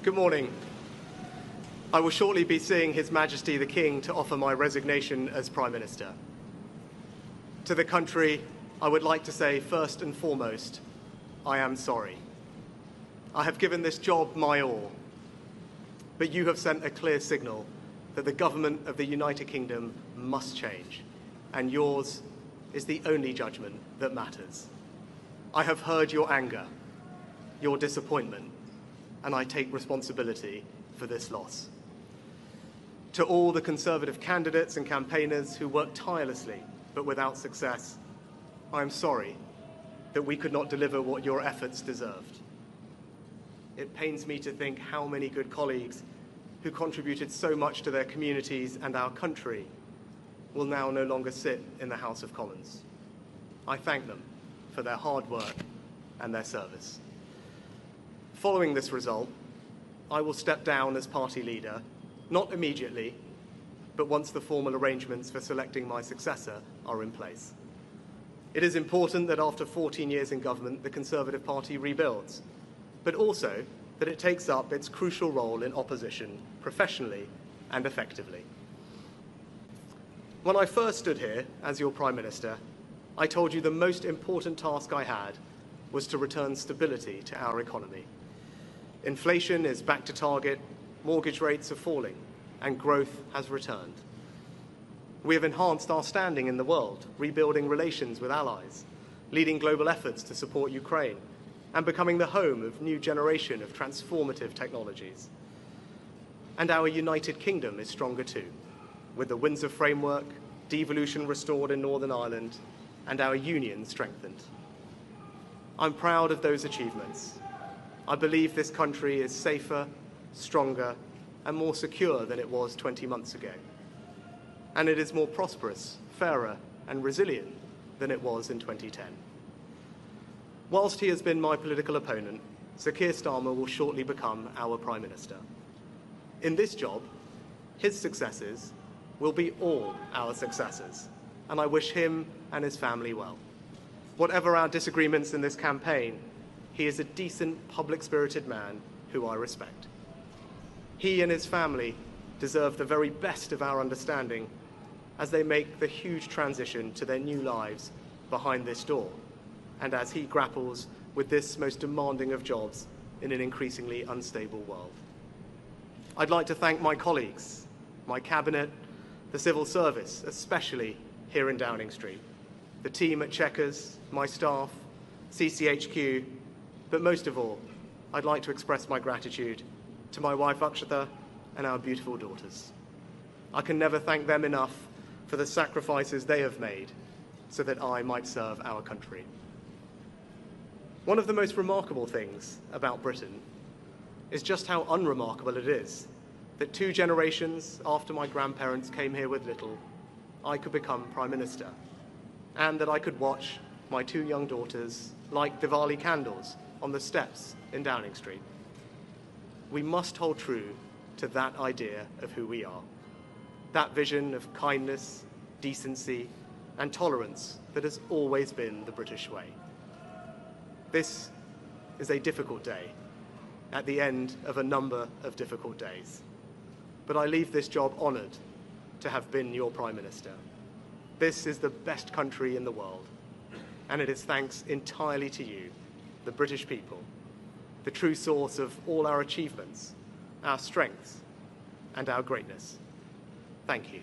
Good morning. I will shortly be seeing His Majesty the King to offer my resignation as Prime Minister. To the country, I would like to say first and foremost, I am sorry. I have given this job my all, but you have sent a clear signal that the government of the United Kingdom must change, and yours is the only judgment that matters. I have heard your anger, your disappointment, and I take responsibility for this loss. To all the Conservative candidates and campaigners who worked tirelessly but without success, I am sorry that we could not deliver what your efforts deserved. It pains me to think how many good colleagues who contributed so much to their communities and our country will now no longer sit in the House of Commons. I thank them for their hard work and their service. Following this result, I will step down as party leader, not immediately, but once the formal arrangements for selecting my successor are in place. It is important that after 14 years in government, the Conservative Party rebuilds, but also that it takes up its crucial role in opposition professionally and effectively. When I first stood here as your Prime Minister, I told you the most important task I had was to return stability to our economy. Inflation is back to target, mortgage rates are falling, and growth has returned. We have enhanced our standing in the world, rebuilding relations with allies, leading global efforts to support Ukraine, and becoming the home of a new generation of transformative technologies. And our United Kingdom is stronger too, with the Windsor Framework, devolution restored in Northern Ireland, and our union strengthened. I'm proud of those achievements. I believe this country is safer, stronger, and more secure than it was 20 months ago. And it is more prosperous, fairer, and resilient than it was in 2010. Whilst he has been my political opponent, Sir Keir Starmer will shortly become our Prime Minister. In this job, his successes will be all our successors, and I wish him and his family well. Whatever our disagreements in this campaign, he is a decent, public-spirited man who I respect. He and his family deserve the very best of our understanding as they make the huge transition to their new lives behind this door, and as he grapples with this most demanding of jobs in an increasingly unstable world. I'd like to thank my colleagues, my cabinet, the civil service, especially here in Downing Street, the team at Chequers, my staff, CCHQ, but most of all, I'd like to express my gratitude to my wife Akshata and our beautiful daughters. I can never thank them enough for the sacrifices they have made so that I might serve our country. One of the most remarkable things about Britain is just how unremarkable it is that 2 generations after my grandparents came here with little, I could become Prime Minister, and that I could watch my 2 young daughters light Diwali candles on the steps in Downing Street. We must hold true to that idea of who we are, that vision of kindness, decency, and tolerance that has always been the British way. This is a difficult day, at the end of a number of difficult days. But I leave this job honoured to have been your Prime Minister. This is the best country in the world, and it is thanks entirely to you, the British people, the true source of all our achievements, our strengths, and our greatness. Thank you.